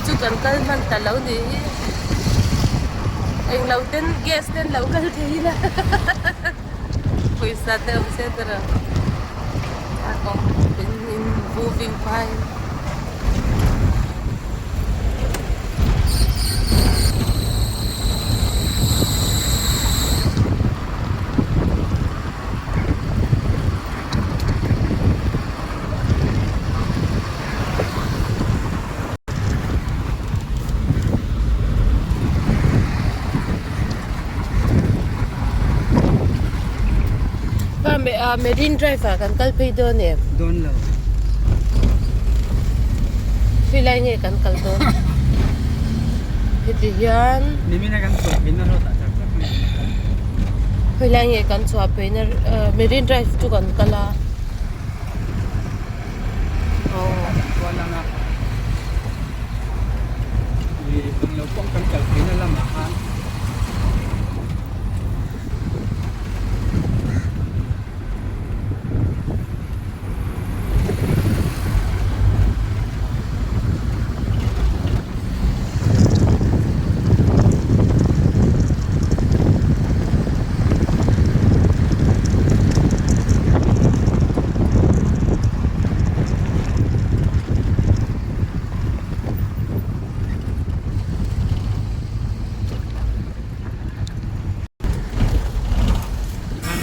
chu kan kal man ta lo ni anh lâu tên guest tên lâu kal thi na puysa te se tara ako in moving fine. Marine Drive kan kalpay doon eh. Doon lang. Sila nga kan kalto. Ito yan. Hindi na kan so pinarot at Sila nga kan swapay na Marine Drive to kan kala. Oh. wala nga. Ang lupong kan pinalamahan.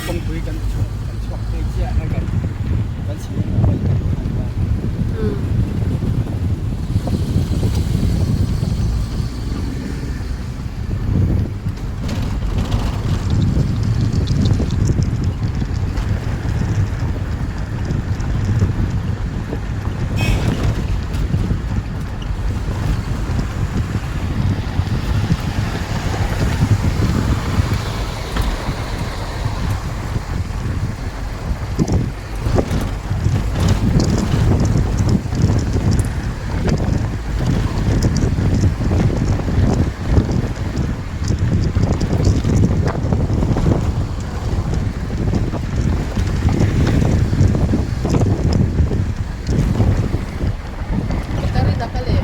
Không quýกันช่วงเที่ยให้กันวันชีวิตไปกันว่า Kita rin nakali.